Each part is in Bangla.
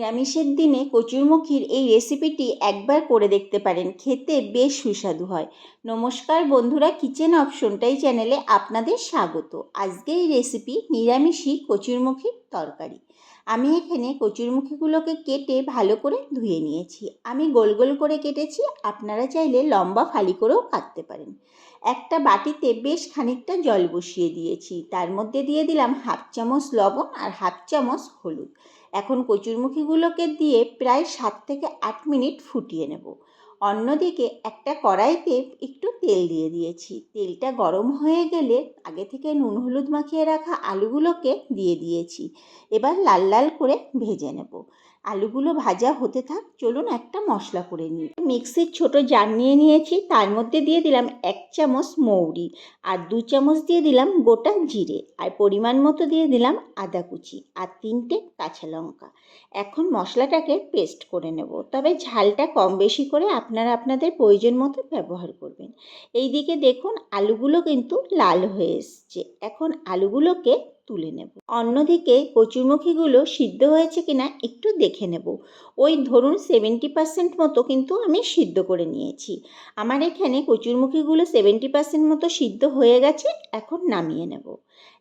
নিরামিষের দিনে কচুরমুখির এই রেসিপিটি একবার করে দেখতে পারেন, খেতে বেশ সুস্বাদু হয়। নমস্কার বন্ধুরা, কিচেন অপশনটাই চ্যানেলে আপনাদের স্বাগত। আজকে এই রেসিপি নিরামিষই কচুরমুখির তরকারি। আমি এখানে কচুরমুখিগুলোকে কেটে ভালো করে ধুয়ে নিয়েছি। আমি গোল গোল করে কেটেছি, আপনারা চাইলে লম্বা ফালি করেও কাটতে পারেন। একটা বাটিতে বেশ খানিকটা জল বসিয়ে দিয়েছি, তার মধ্যে দিয়ে দিলাম হাফ চামচ লবণ আর হাফ চামচ হলুদ। এখন কচুরমুখিগুলোকে দিয়ে প্রায় 7 থেকে 8 মিনিট ফুটিয়ে নেব। অন্যদিকে একটা কড়াইতে একটু তেল দিয়ে দিয়েছি। তেলটা গরম হয়ে গেলে আগে থেকে নুন হলুদ মাখিয়ে রাখা আলুগুলোকে দিয়ে দিয়েছি। এবার লাল লাল করে ভেজে নেব। আলুগুলো ভাজা হতে থাক, চলুন একটা মশলা করে নিই। মিক্সির ছোট জার নিয়ে নিয়েছি, তার মধ্যে দিয়ে দিলাম 1 চামচ মৌরি আর 2 চামচ দিয়ে দিলাম গোটা জিরে আর পরিমাণ মতো দিয়ে দিলাম আদা কুচি আর 3টে কাঁচা লঙ্কা। এখন মশলাটাকে পেস্ট করে নেব, তবে ঝালটা কম বেশি করে আপনারা আপনাদের প্রয়োজন মতো ব্যবহার করবেন। এই দিকে দেখুন আলুগুলো কিন্তু লাল হয়ে এসছে। এখন আলুগুলোকে তুলে নেব। অন্যদিকে কচুরমুখিগুলো সিদ্ধ হয়েছে কিনা একটু দেখে নেব। ওই ধরুন 70% মতো কিন্তু আমি সিদ্ধ করে নিয়েছি। আমার এখানে কচুরমুখিগুলো 70% মতো সিদ্ধ হয়ে গেছে। এখন নামিয়ে নেব।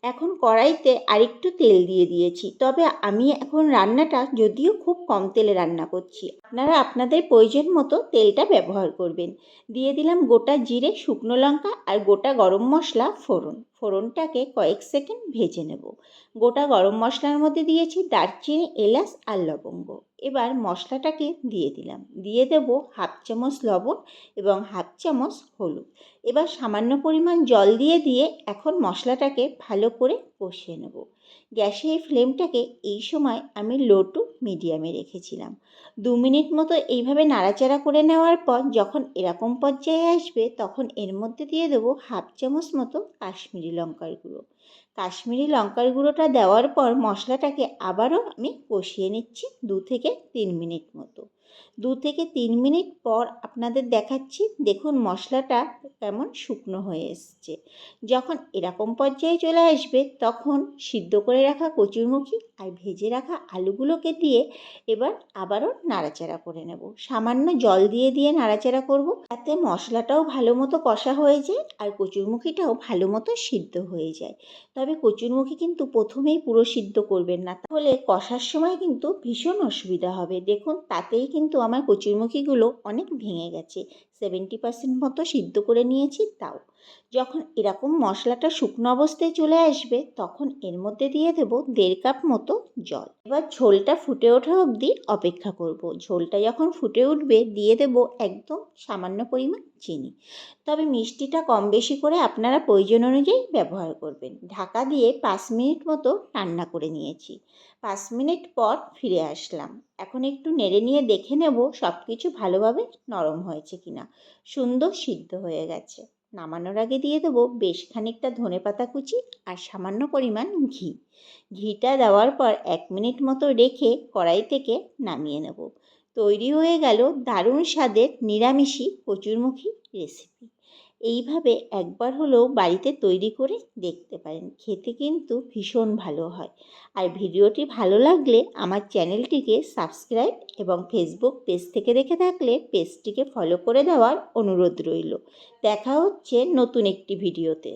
এখন কড়াইতে আরেকটু তেল দিয়ে দিয়েছি, তবে আমি এখন রান্নাটা যদিও খুব কম তেলে রান্না করছি, আপনারা আপনাদের প্রয়োজন মতো তেলটা ব্যবহার করবেন। দিয়ে দিলাম গোটা জিরে, শুকনো লঙ্কা আর গোটা গরম মশলা ফোড়নটাকে কয়েক সেকেন্ড ভেজে নেব। গোটা গরম মশলার মধ্যে দিয়েছি দারচিনি, এলাচ আর লবঙ্গ। এবার মশলাটাকে দিয়ে দেব হাফ চামচ লবণ এবং হাফ চামচ হলুদ। এবার সামান্য পরিমাণ জল দিয়ে এখন মশলাটাকে ভালো করে কষিয়ে নেব। গ্যাসের ফ্লেমটাকে এই সময় আমি লো টু মিডিয়ামে রেখেছিলাম। 2 মিনিট মতো এইভাবে নাড়াচাড়া করে নেওয়ার পর যখন এরকম পর্যায়ে আসবে, তখন এর মধ্যে দিয়ে দেবো হাফ চামচ মতো কাশ্মীরি লঙ্কার গুঁড়ো। কাশ্মীরি লঙ্কার গুঁড়োটা দেওয়ার পর মশলাটাকে আবারও আমি কষিয়ে নিচ্ছি 2 থেকে 3 মিনিট মতো। 2 থেকে 3 মিনিট পর আপনাদের দেখাচ্ছি, দেখুন মশলাটা কেমন শুকনো হয়ে এসছে। যখন এরকম পর্যায়ে চলে আসবে, তখন সিদ্ধ করে রাখা কচুরমুখি আর ভেজে রাখা আলুগুলোকে দিয়ে এবার আবারও নাড়াচাড়া করে নেব। সামান্য জল দিয়ে নাড়াচাড়া করব, যাতে মশলাটাও ভালো মতো কষা হয়ে যায় আর কচুরমুখিটাও ভালো মতো সিদ্ধ হয়ে যায়। তবে কচুরমুখি কিন্তু প্রথমেই পুরো সিদ্ধ করবেন না, তাহলে কষার সময় কিন্তু ভীষণ অসুবিধা হবে। দেখুন তাতেই কিন্তু আমার কচুরমুখিগুলো অনেক ভেঙে গেছে। 70% মতো সিদ্ধ করে নিয়েছি তাও। যখন এরকম মশলাটা শুকনো অবস্থায় চলে আসবে, তখন এর মধ্যে দিয়ে দেবো 1.5 কাপ মতো জল। এবার ঝোলটা ফুটে ওঠা অবধি অপেক্ষা করব। ঝোলটা যখন ফুটে উঠবে, দিয়ে দেবো একদম সামান্য পরিমাণ চিনি। তবে মিষ্টিটা কম বেশি করে আপনারা প্রয়োজন অনুযায়ী ব্যবহার করবেন। ঢাকা দিয়ে 5 মিনিট মতো রান্না করে নিয়েছি। 5 মিনিট পর ফিরে আসলাম। এখন একটু নেড়ে নিয়ে দেখে নেব সব কিছু ভালোভাবে নরম হয়েছে কিনা। সুন্দর সিদ্ধ হয়ে গেছে। নামানোর আগে দিয়ে দেবো বেশ খানিকটা ধনেপাতা কুচি আর সামান্য পরিমাণ ঘি। ঘিটা দেওয়ার পর 1 মিনিট মতো রেখে কড়াই থেকে নামিয়ে নেব। তৈরি হয়ে গেল দারুণ স্বাদের নিরামিষি কচুরমুখী রেসিপি। এইভাবে একবার হলেও বাড়িতে তৈরি করে দেখতে পারেন, খেতে কিন্তু ভীষণ ভালো হয়। আর ভিডিওটি ভালো লাগলে আমার চ্যানেলটিকে সাবস্ক্রাইব এবং ফেসবুক পেজ থেকে দেখে থাকলে পেজটিকে ফলো করে দেওয়ার অনুরোধ রইল। দেখা হচ্ছে নতুন একটি ভিডিওতে।